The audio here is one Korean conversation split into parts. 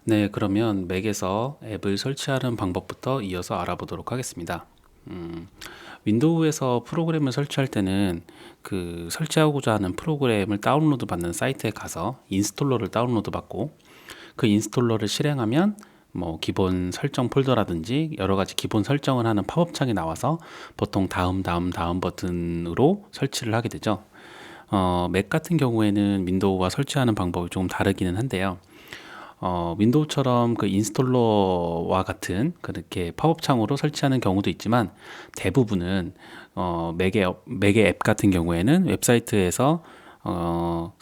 네, 그러면 맥에서 앱을 설치하는 방법부터 이어서 알아보도록 하겠습니다. 음, 윈도우에서 프로그램을 설치할 때는 그 설치하고자 하는 프로그램을 다운로드 받는 사이트에 가서 인스톨러를 다운로드 받고 그 인스톨러를 실행하면 뭐 기본 설정 폴더라든지 여러 가지 기본 설정을 하는 팝업 창이 나와서 보통 다음 버튼으로 설치를 하게 되죠. 맥 같은 경우에는 윈도우와 설치하는 방법이 조금 다르기는 한데요. 윈도우처럼 그 인스톨러와 같은 그렇게 팝업 창으로 설치하는 경우도 있지만 대부분은 맥의 앱 같은 경우에는 웹사이트에서 어,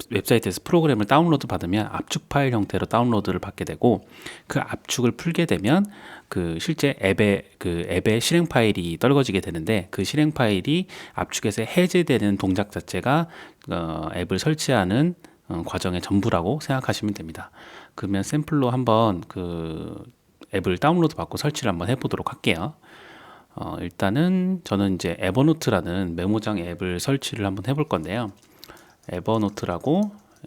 웹사이트에서 프로그램을 다운로드 받으면 압축 파일 형태로 다운로드를 받게 되고 그 압축을 풀게 되면 그 실제 앱의 실행 파일이 떨궈지게 되는데 그 실행 파일이 압축에서 해제되는 동작 자체가 앱을 설치하는 과정의 전부라고 생각하시면 됩니다. 그러면 샘플로 한번 그 앱을 다운로드 받고 설치를 한번 해보도록 할게요. 일단은 저는 이제 에버노트라는 메모장 앱을 설치를 한번 해볼 건데요.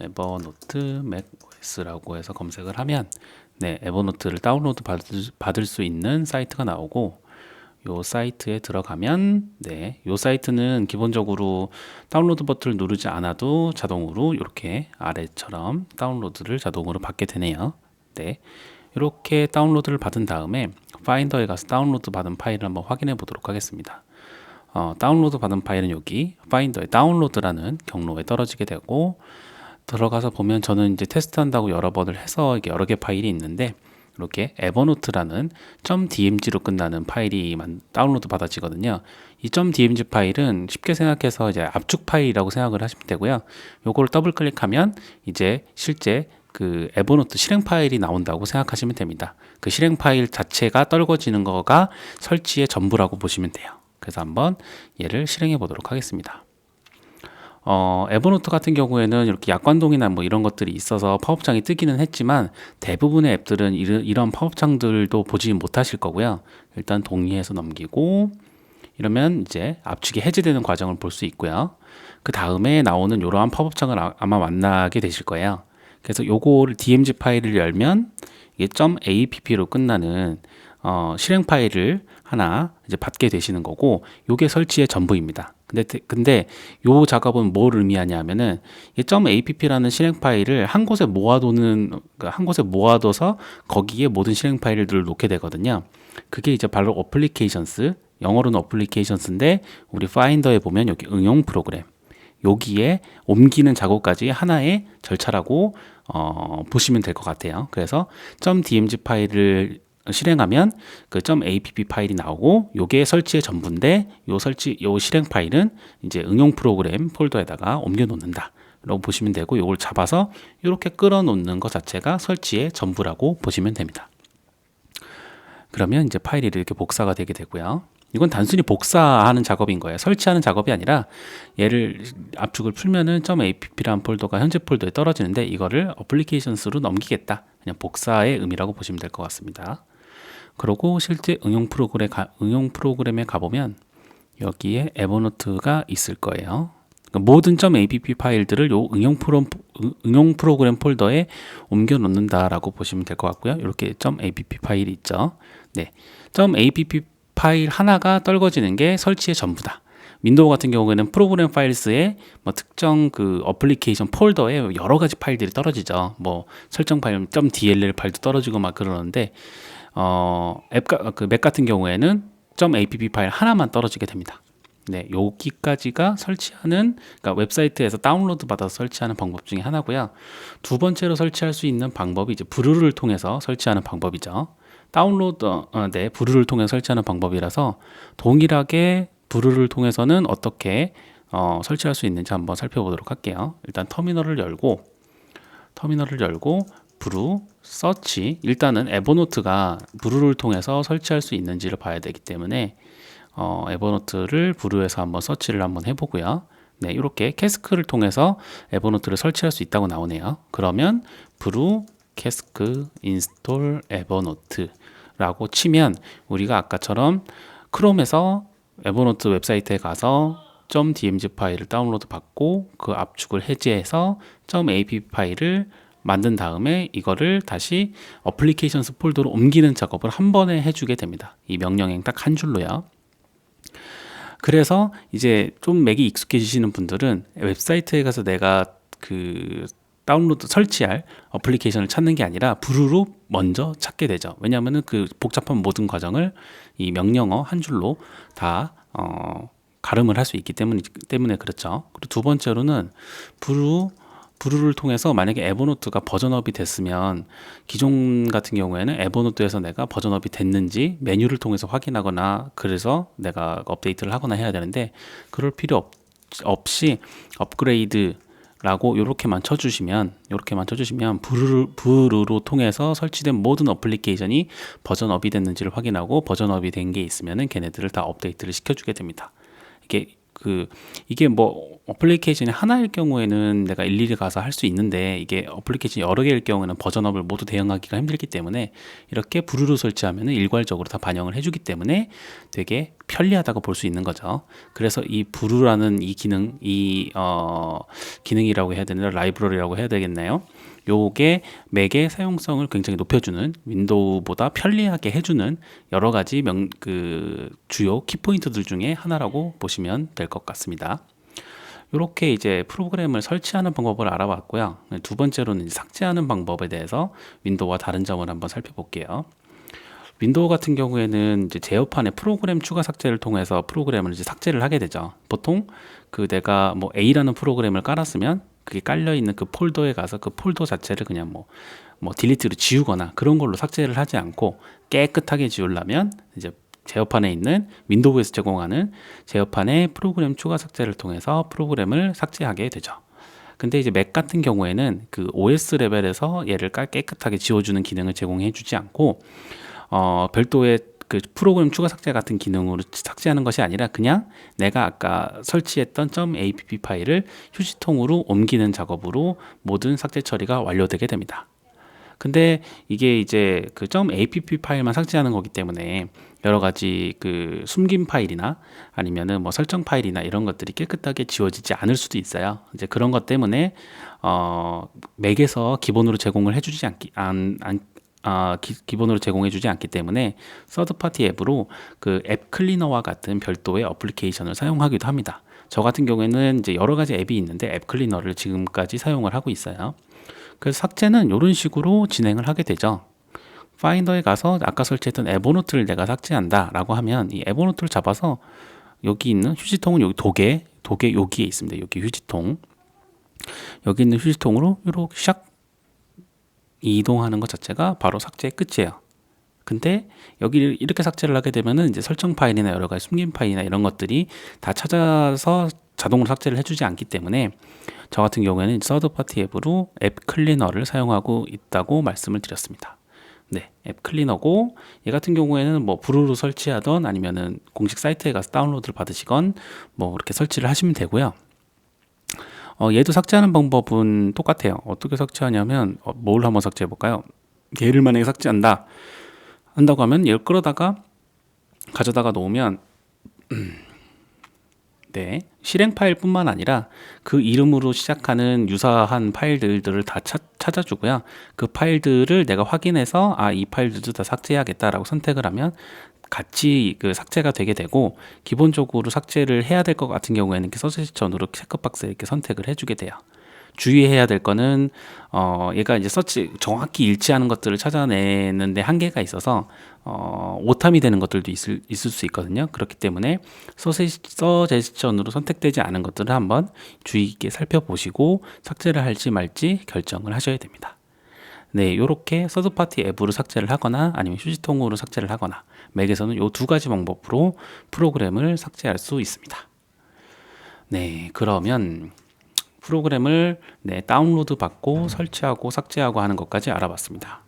에버노트 맥 OS라고 해서 검색을 하면 네, 에버노트를 다운로드 받을 수 있는 사이트가 나오고 요 사이트에 들어가면 네, 요 사이트는 기본적으로 다운로드 버튼을 누르지 않아도 자동으로 이렇게 아래처럼 다운로드를 자동으로 받게 되네요. 네. 이렇게 다운로드를 받은 다음에 파인더에 가서 다운로드 받은 파일을 한번 확인해 보도록 하겠습니다. 다운로드 받은 파일은 여기 파인더에 다운로드라는 경로에 떨어지게 되고 들어가서 보면 저는 이제 테스트한다고 여러 번을 해서 이게 여러 개 파일이 있는데 이렇게 에버노트라는 .dmg로 끝나는 파일이 다운로드 받아지거든요. 이 .dmg 파일은 쉽게 생각해서 이제 압축 파일이라고 생각을 하시면 되고요. 요거를 더블 클릭하면 이제 실제 그 에버노트 실행 파일이 나온다고 생각하시면 됩니다. 그 실행 파일 자체가 떨궈지는 거가 설치의 전부라고 보시면 돼요. 그래서 한번 얘를 실행해 보도록 하겠습니다. 에버노트 같은 경우에는 이렇게 약관동이나 뭐 이런 것들이 있어서 팝업창이 뜨기는 했지만 대부분의 앱들은 이런 팝업창들도 보지 못하실 거고요. 일단 동의해서 넘기고 이러면 이제 압축이 해제되는 과정을 볼 수 있고요. 그 다음에 나오는 이러한 팝업창을 아마 만나게 되실 거예요. 그래서 요거를 DMG 파일을 열면 이게 .app로 끝나는 실행 파일을 하나 이제 받게 되시는 거고 요게 설치의 전부입니다. 근데 요 작업은 뭘 의미하냐면은 이 .app라는 실행 파일을 한 곳에 모아두는 그러니까 한 곳에 모아둬서 거기에 모든 실행 파일들을 놓게 되거든요. 그게 이제 바로 어플리케이션스, 영어로는 어플리케이션스인데 우리 파인더에 보면 여기 응용 프로그램 여기에 옮기는 작업까지 하나의 절차라고 보시면 될 것 같아요. 그래서 .dmg 파일을 실행하면 그 .app 파일이 나오고 요게 설치의 전부인데 요 실행 파일은 이제 응용 프로그램 폴더에다가 옮겨 놓는다. 라고 보시면 되고 요걸 잡아서 이렇게 끌어 놓는 것 자체가 설치의 전부라고 보시면 됩니다. 그러면 이제 파일이 이렇게 복사가 되게 되고요. 이건 단순히 복사하는 작업인 거예요. 설치하는 작업이 아니라 얘를 압축을 풀면은 .app라는 폴더가 현재 폴더에 떨어지는데 이거를 어플리케이션스로 넘기겠다. 그냥 복사의 의미라고 보시면 될 것 같습니다. 그리고 실제 응용 프로그램에 가보면 여기에 에버노트가 있을 거예요. 그러니까 모든 .app 파일들을 요 응용 프로그램 폴더에 옮겨 놓는다라고 보시면 될 것 같고요. 이렇게 .app 파일이 있죠. 네, .app 파일 하나가 떨궈지는 게 설치의 전부다. 윈도우 같은 경우에는 프로그램 파일스에 뭐 특정 그 어플리케이션 폴더에 여러 가지 파일들이 떨어지죠. 뭐 설정 파일 .dll 파일도 떨어지고 막 그러는데 맥 같은 경우에는 .app 파일 하나만 떨어지게 됩니다. 네, 여기까지가 설치하는 그러니까 웹사이트에서 다운로드 받아서 설치하는 방법 중에 하나고요. 두 번째로 설치할 수 있는 방법이 이제 브루를 통해서 설치하는 방법이죠. 네, 브루를 통해 설치하는 방법이라서 동일하게 브루를 통해서는 어떻게 설치할 수 있는지 한번 살펴보도록 할게요. 일단 터미널을 열고 브루 서치 일단은 에버노트가 브루를 통해서 설치할 수 있는지를 봐야 되기 때문에 에버노트를 브루에서 한번 서치를 한번 해보고요. 네, 이렇게 캐스크를 통해서 에버노트를 설치할 수 있다고 나오네요. 그러면 브루 캐스크 인스톨 에버노트라고 치면 우리가 아까처럼 크롬에서 에버노트 웹사이트에 가서 .dmg 파일을 다운로드 받고 그 압축을 해제해서 .app 파일을 만든 다음에 이거를 다시 어플리케이션스 폴더로 옮기는 작업을 한 번에 해주게 됩니다. 이 명령행 딱 한 줄로요. 그래서 이제 좀 맥이 익숙해지시는 분들은 웹사이트에 가서 내가 그 다운로드 설치할 어플리케이션을 찾는 게 아니라 부루로 먼저 찾게 되죠. 왜냐하면 그 복잡한 모든 과정을 이 명령어 한 줄로 다 가름을 할 수 있기 때문에 그렇죠. 그리고 두 번째로는 부루를 통해서 만약에 에버노트가 버전업이 됐으면 기존 같은 경우에는 에버노트에서 내가 버전업이 됐는지 메뉴를 통해서 확인하거나 그래서 내가 업데이트를 하거나 해야 되는데 그럴 필요 없이 업그레이드 라고 요렇게만 쳐주시면 부루로 통해서 설치된 모든 어플리케이션이 버전업이 됐는지를 확인하고 버전업이 된 게 있으면은 걔네들을 다 업데이트를 시켜주게 됩니다. 이게 뭐 어플리케이션이 하나일 경우에는 내가 일일이 가서 할 수 있는데 이게 어플리케이션이 여러 개일 경우에는 버전업을 모두 대응하기가 힘들기 때문에 이렇게 부루로 설치하면 일괄적으로 다 반영을 해주기 때문에 되게 편리하다고 볼 수 있는 거죠. 그래서 이 부루라는 이 기능, 기능이라고 해야 되나 라이브러리라고 해야 되겠나요? 요게 맥의 사용성을 굉장히 높여주는 윈도우보다 편리하게 해주는 여러 가지 주요 키포인트들 중에 하나라고 보시면 될 것 같습니다. 이렇게 이제 프로그램을 설치하는 방법을 알아봤고요. 두 번째로는 삭제하는 방법에 대해서 윈도우와 다른 점을 한번 살펴볼게요. 윈도우 같은 경우에는 이제 제어판에 프로그램 추가 삭제를 통해서 프로그램을 이제 삭제를 하게 되죠. 보통 내가 뭐 A라는 프로그램을 깔았으면 그게 깔려 있는 그 폴더에 가서 그 폴더 자체를 그냥 뭐 딜리트로 지우거나 그런 걸로 삭제를 하지 않고 깨끗하게 지우려면 이제 제어판에 있는 윈도우에서 제공하는 제어판의 프로그램 추가 삭제를 통해서 프로그램을 삭제하게 되죠. 근데 이제 맥 같은 경우에는 그 OS 레벨에서 얘를 깨끗하게 지워주는 기능을 제공해 주지 않고 별도의 그 프로그램 추가 삭제 같은 기능으로 삭제하는 것이 아니라 그냥 내가 아까 설치했던 .app 파일을 휴지통으로 옮기는 작업으로 모든 삭제 처리가 완료되게 됩니다. 근데 이게 이제 그 .app 파일만 삭제하는 거기 때문에 여러 가지 그 숨긴 파일이나 아니면은 뭐 설정 파일이나 이런 것들이 깨끗하게 지워지지 않을 수도 있어요. 이제 그런 것 때문에 맥에서 기본으로 제공을 해주지 기본으로 제공해주지 않기 때문에 서드파티 앱으로 그 앱 클리너와 같은 별도의 어플리케이션을 사용하기도 합니다. 저 같은 경우에는 이제 여러 가지 앱이 있는데 앱 클리너를 지금까지 사용을 하고 있어요. 그래서 삭제는 이런 식으로 진행을 하게 되죠. 파인더에 가서 아까 설치했던 에버노트를 내가 삭제한다 라고 하면 이 에버노트를 잡아서 여기 있는 휴지통은 여기 도개 여기에 있습니다. 여기 휴지통, 여기 있는 휴지통으로 이렇게 샥 이동하는 것 자체가 바로 삭제의 끝이에요. 근데 여기 이렇게 삭제를 하게 되면은 이제 설정 파일이나 여러 가지 숨긴 파일이나 이런 것들이 다 찾아서 자동으로 삭제를 해주지 않기 때문에 저 같은 경우에는 서드파티 앱으로 앱 클리너를 사용하고 있다고 말씀을 드렸습니다. 네, 앱 클리너고 얘 같은 경우에는 뭐 부루로 설치하던 아니면은 공식 사이트에 가서 다운로드를 받으시건 뭐 그렇게 설치를 하시면 되고요. 얘도 삭제하는 방법은 똑같아요. 어떻게 삭제하냐면 뭘 한번 삭제해 볼까요? 얘를 만약에 삭제한다고 하면 얘를 끌어다가 가져다가 놓으면 네, 실행 파일 뿐만 아니라 그 이름으로 시작하는 유사한 파일들을 다 찾아주고요. 그 파일들을 내가 확인해서 이 파일들도 다 삭제해야겠다라고 선택을 하면 같이 그 삭제가 되게 되고, 기본적으로 삭제를 해야 될 것 같은 경우에는 이렇게 서치전으로 체크박스에 이렇게 선택을 해주게 돼요. 주의해야 될 거는 얘가 이제 서치 정확히 일치하는 것들을 찾아내는데 한계가 있어서 오탐이 되는 것들도 있을 수 있거든요. 그렇기 때문에 서제스천으로 선택되지 않은 것들을 한번 주의 있게 살펴보시고 삭제를 할지 말지 결정을 하셔야 됩니다. 네, 이렇게 서드파티 앱으로 삭제를 하거나 아니면 휴지통으로 삭제를 하거나 맥에서는 이 두 가지 방법으로 프로그램을 삭제할 수 있습니다. 네, 그러면 프로그램을 다운로드 받고 설치하고 삭제하고 하는 것까지 알아봤습니다.